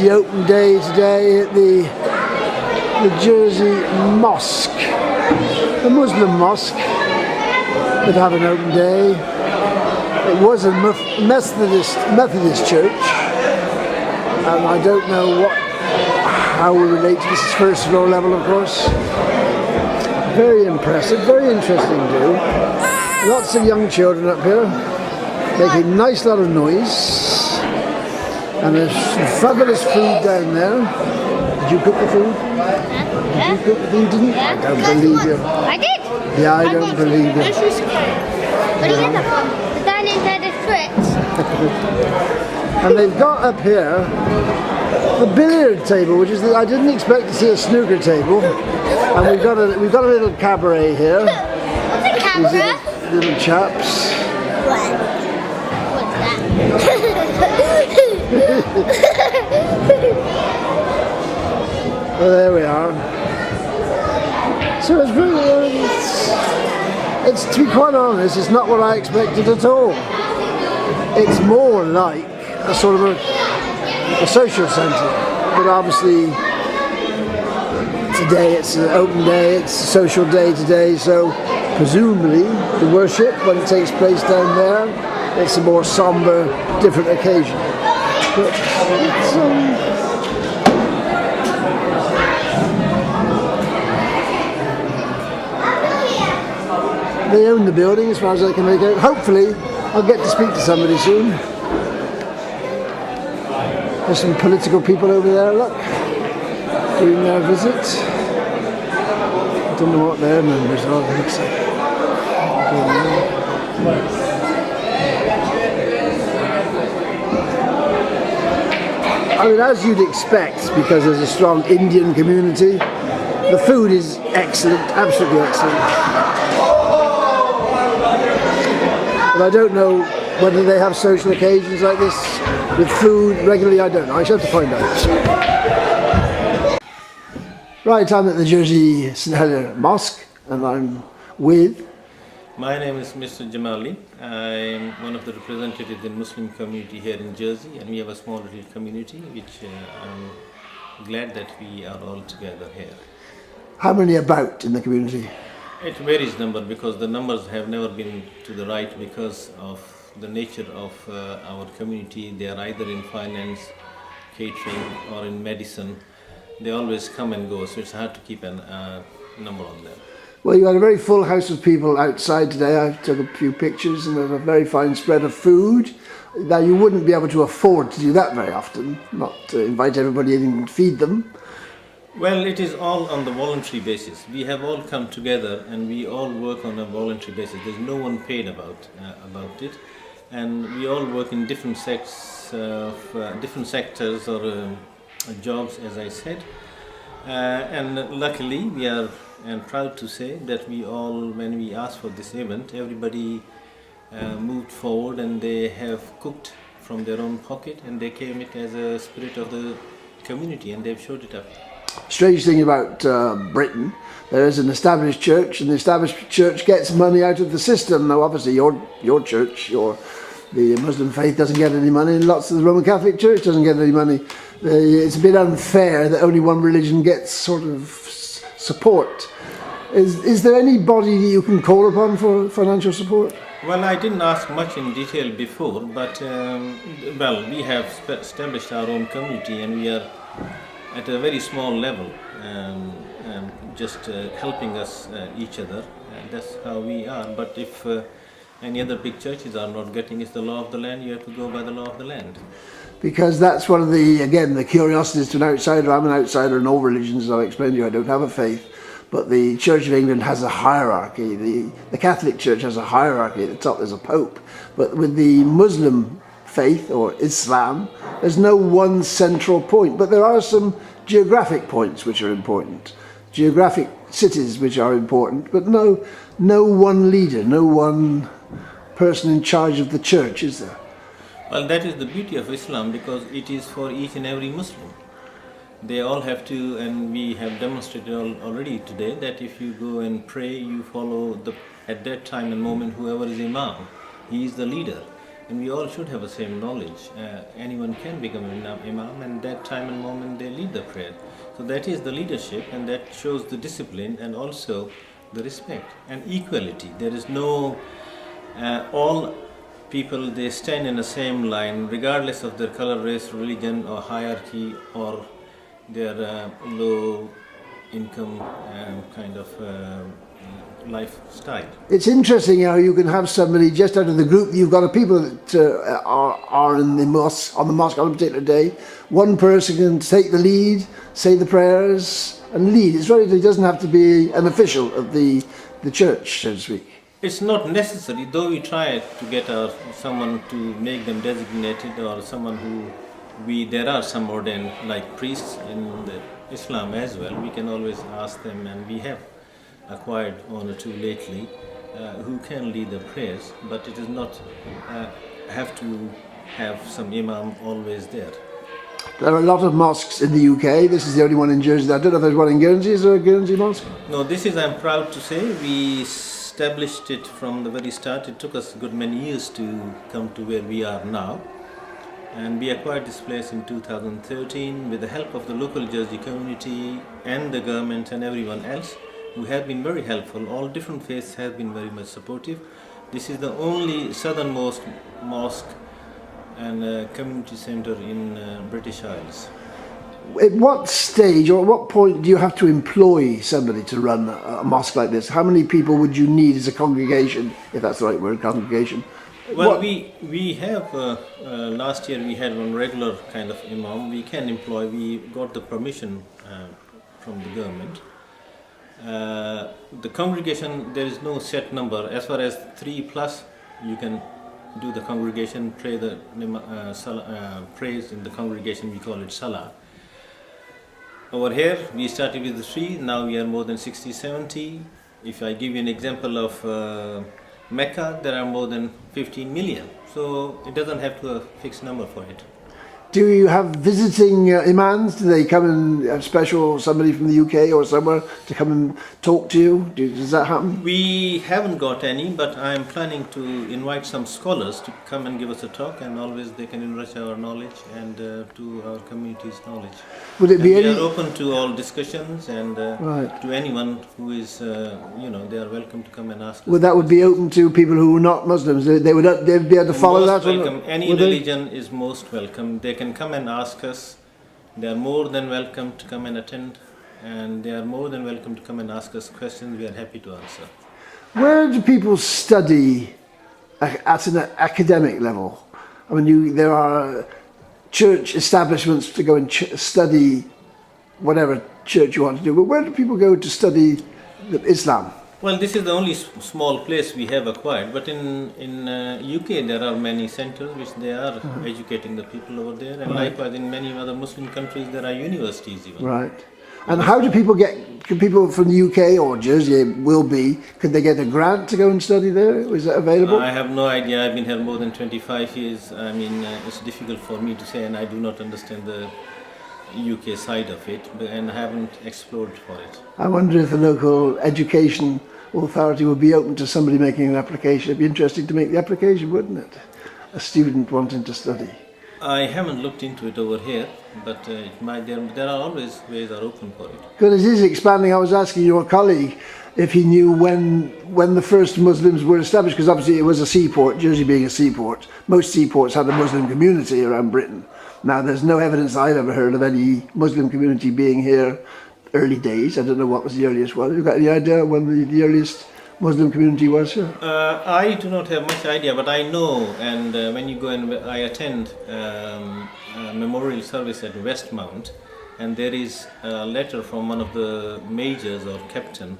The open day today at the Jersey Mosque, the Muslim mosque, would have an open day. It was a Methodist church, and I don't know how we relate to this. Is first floor level, of course. Very impressive, very interesting to do. Lots of young children up here, making a nice lot of noise. And there's some fabulous food down there. Did you cook the food? Did you cook the food, didn't you? I don't believe you. I did? Yeah, I don't believe you. Where do you get that from? The dining instead of Fritz. And they've got up here the billiard table, which is I didn't expect to see a snooker table. And we've got a little cabaret here. What's a cabaret? These little chaps. What? What's that? Well, there we are. So it's really, it's to be quite honest, it's not what I expected at all. It's more like a sort of a social centre, but obviously today it's an open day, it's a social day today, so presumably the worship, when it takes place down there, it's a more sombre, different occasion. But it's, they own the building as far as I can make out. Hopefully I'll get to speak to somebody soon. There's some political people over there, look, doing their visit. I don't know what their numbers are, I think so. I mean, as you'd expect, because there's a strong Indian community, the food is excellent, absolutely excellent. But I don't know whether they have social occasions like this with food regularly. I don't know. I shall have to find out. Right, I'm at the Jersey St Helier Mosque, and I'm with. My name is Mr. Jamali. I'm one of the representatives in Muslim community here in Jersey, and we have a small little community, which I'm glad that we are all together here. How many about in the community? It varies number, because the numbers have never been to the right because of the nature of our community. They are either in finance, catering, or in medicine. They always come and go, so it's hard to keep a number on them. Well, you had a very full house of people outside today. I took a few pictures, and there's a very fine spread of food. Now, you wouldn't be able to afford to do that very often, not to invite everybody in and feed them. Well, it is all on the voluntary basis. We have all come together and we all work on a voluntary basis. There's no one paid about it, and we all work in different different sectors or jobs, as I said. And luckily, we are proud to say that we all, when we asked for this event, everybody moved forward and they have cooked from their own pocket, and they came it as a spirit of the community, and they've showed it up. Strange thing about Britain, there is an established church, and the established church gets money out of the system. Now, obviously, your church, the Muslim faith, doesn't get any money, and lots of the Roman Catholic Church doesn't get any money. It's a bit unfair that only one religion gets sort of support. Is there anybody that you can call upon for financial support? Well, I didn't ask much in detail before, but well, we have established our own community, and we are at a very small level, just helping us each other. That's how we are. But if any other big churches are not getting, it's the law of the land. You have to go by the law of the land. Because that's one of the curiosities to an outsider. I'm an outsider in all religions, as I've explained to you. I don't have a faith. But the Church of England has a hierarchy. The Catholic Church has a hierarchy. At the top there's a pope. But with the Muslim faith, or Islam, there's no one central point. But there are some geographic points which are important. Geographic cities which are important. But no one leader, no one person in charge of the church, is there? Well, that is the beauty of Islam, because it is for each and every Muslim. They all have to, and we have demonstrated already today, that if you go and pray, you follow at that time and moment whoever is Imam. He is the leader. and we all should have the same knowledge. Anyone can become an imam, and that time and moment they lead the prayer. So that is the leadership, and that shows the discipline and also the respect and equality. There is no all people, they stand in the same line regardless of their color, race, religion or hierarchy or their low income kind of lifestyle. It's interesting how you can have somebody just out of the group. You've got people that are in the mosque on a particular day. One person can take the lead, say the prayers, and lead. It's right. It doesn't have to be an official of the church, so to speak. It's not necessary, though we try to get someone to make them designated or someone who there are some ordained like priests in the Islam as well. We can always ask them, and we have acquired one or two lately who can lead the prayers, but it does not have to have some imam always there. There are a lot of mosques in the UK. This is the only one in Jersey. I don't know if there's one in Guernsey. Is there a Guernsey mosque? No, this is, I'm proud to say, we established it from the very start. It took us a good many years to come to where we are now. And we acquired this place in 2013 with the help of the local Jersey community and the government and everyone else who have been very helpful. All different faiths have been very much supportive. This is the only southernmost mosque and community center in British Isles. At what stage or at what point do you have to employ somebody to run a mosque like this? How many people would you need as a congregation, if that's the right word, congregation? Well, we have, last year we had one regular kind of imam. We can employ, we got the permission from the government. The congregation, there is no set number. As far as 3+, you can do the congregation, pray the praise in the congregation, we call it Salah. Over here, we started with 3, now we are more than 60, 70. If I give you an example of Mecca, there are more than 15 million. So it doesn't have to have a fixed number for it. Do you have visiting imams? Do they come and have special somebody from the UK or somewhere to come and talk to you? Does that happen? We haven't got any, but I'm planning to invite some scholars to come and give us a talk, and always they can enrich our knowledge and to our community's knowledge. Would it be we are open to all discussions and right. to anyone who is, they are welcome to come and ask us. Well, that would be open to people who are not Muslims. They'd be able to follow most that? Welcome. Any religion is most welcome. They can come and ask us. They are more than welcome to come and attend, and they are more than welcome to come and ask us questions. We are happy to answer. Where do people study at an academic level? I mean, there are church establishments to go and study whatever church you want to do, but where do people go to study Islam? Well, this is the only small place we have acquired, but in UK there are many centers which they are educating the people over there, and likewise in many other Muslim countries there are universities even. Right. And how do people can people from the UK or Jersey could they get a grant to go and study there? Is that available? I have no idea. I've been here more than 25 years. I mean, it's difficult for me to say, and I do not understand the UK side of it, and I haven't explored for it. I wonder if the local education authority would be open to somebody making an application. It'd be interesting to make the application, wouldn't it? A student wanting to study. I haven't looked into it over here, but there are always ways are open for it. Because it is expanding. I was asking your colleague if he knew when the first Muslims were established, because obviously it was a seaport, Jersey being a seaport. Most seaports had a Muslim community around Britain. Now there's no evidence I've ever heard of any Muslim community being here early days. I don't know what was the earliest one. Have you got any idea when the earliest Muslim community was here? I do not have much idea, but I know, and when you go and I attend a memorial service at Westmount, and there is a letter from one of the majors or captain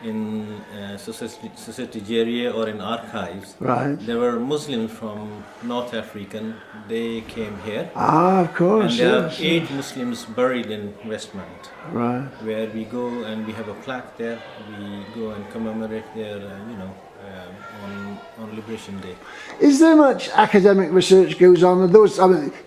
in Society Helier or in archives. Right. There were Muslims from North African. They came here. Ah, of course. And there are 8 Muslims buried in Westmount. Right. Where we go and we have a plaque there. We go and commemorate there, on Liberation Day. Is there much academic research goes on?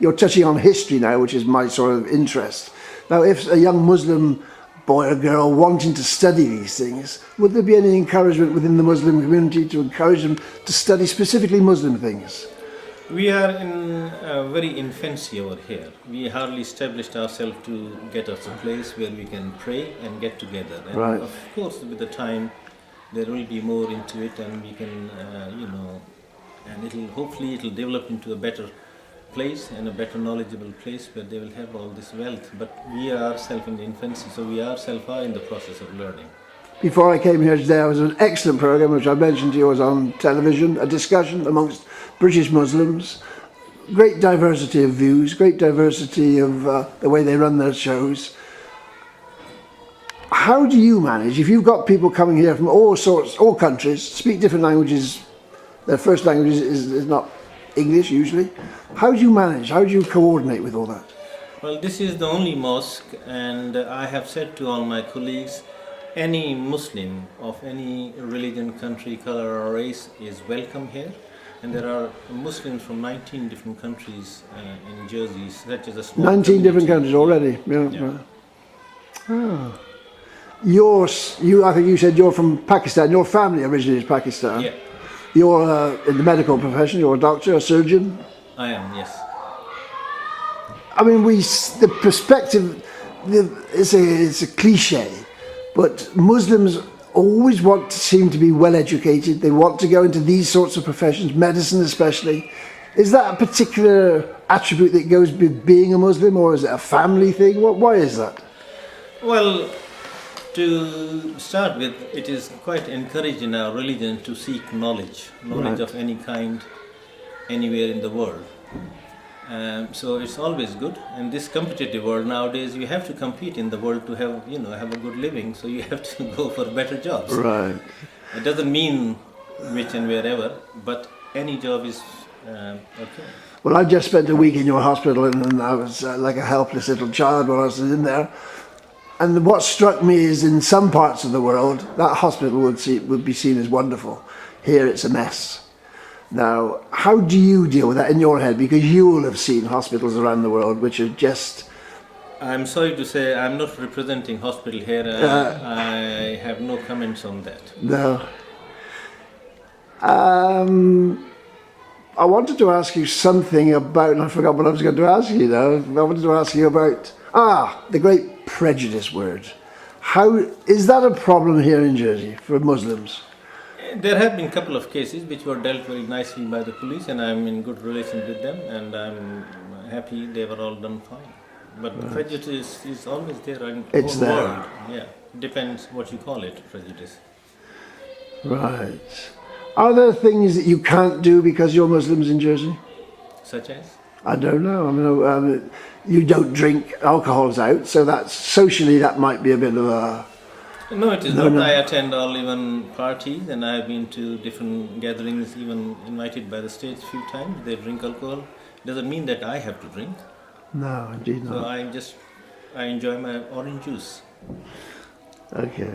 You're touching on history now, which is my sort of interest. Now, if a young Muslim boy or girl wanting to study these things, would there be any encouragement within the Muslim community to encourage them to study specifically Muslim things? We are in very infancy over here. We hardly established ourselves to get us a place where we can pray and get together. And Right. of course, with the time, there will be more into it, and we can, and hopefully it'll develop into a better place and a better knowledgeable place where they will have all this wealth. But we are ourselves in infancy, so we ourselves are in the process of learning. Before I came here today, there was an excellent program which I mentioned to you was on television, a discussion amongst British Muslims. Great diversity of views, great diversity of the way they run their shows. How do you manage, if you've got people coming here from all sorts, all countries, speak different languages, their first language is not English usually, how do you manage, how do you coordinate with all that? Well, this is the only mosque, and I have said to all my colleagues, any Muslim of any religion, country, color or race is welcome here. And there are Muslims from 19 different countries in Jersey, such as a small 19 different community. countries already. Yeah. Yeah. Right. Oh. I think you said you're from Pakistan. Your family originally is Pakistan. Yeah, You're in the medical profession. You're a doctor, a surgeon. I am, yes. I mean, the perspective. It's a cliche, but Muslims always seem to be well educated. They want to go into these sorts of professions, medicine especially. Is that a particular attribute that goes with being a Muslim, or is it a family thing? Why is that? Well, to start with, it is quite encouraged in our religion to seek knowledge Right. of any kind, anywhere in the world. So it's always good. In this competitive world nowadays, you have to compete in the world to have a good living. So you have to go for better jobs. Right. It doesn't mean which and wherever, but any job is okay. Well, I just spent a week in your hospital, and I was like a helpless little child when I was in there. And what struck me is, in some parts of the world, that hospital would be seen as wonderful. Here, it's a mess. Now, how do you deal with that in your head? Because you will have seen hospitals around the world which are just... I'm sorry to say I'm not representing hospital here. I have no comments on that. No. I wanted to ask you something about, and I forgot what I was going to ask you now. I wanted to ask you about, the great prejudice word. How is that a problem here in Jersey for Muslims? There have been a couple of cases which were dealt very nicely by the police, and I'm in good relation with them, and I'm happy they were all done fine. But prejudice is always there in the It's whole there. world. Yeah, depends what you call it, prejudice. Right. Are there things that you can't do because you're Muslims in Jersey? Such as? I don't know. I mean, you don't drink, alcohol's out, so that's socially that might be a bit of a... No, it is No, not. no. I attend all even parties, and I have been to different gatherings, even invited by the state a few times. They drink alcohol. Doesn't mean that I have to drink. No, indeed So not. I enjoy my orange juice. Okay.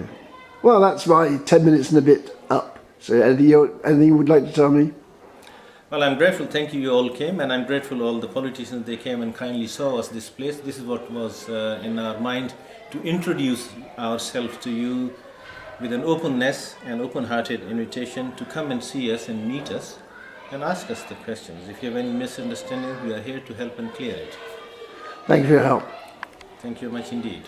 Well, that's my 10 minutes and a bit up. So anything you would like to tell me? Well, I'm grateful. Thank you all came, and I'm grateful all the politicians, they came and kindly saw us this place. This is what was in our mind, to introduce ourselves to you with an openness and open-hearted invitation to come and see us and meet us and ask us the questions. If you have any misunderstanding, we are here to help and clear it. Thank you for your help. Thank you much indeed.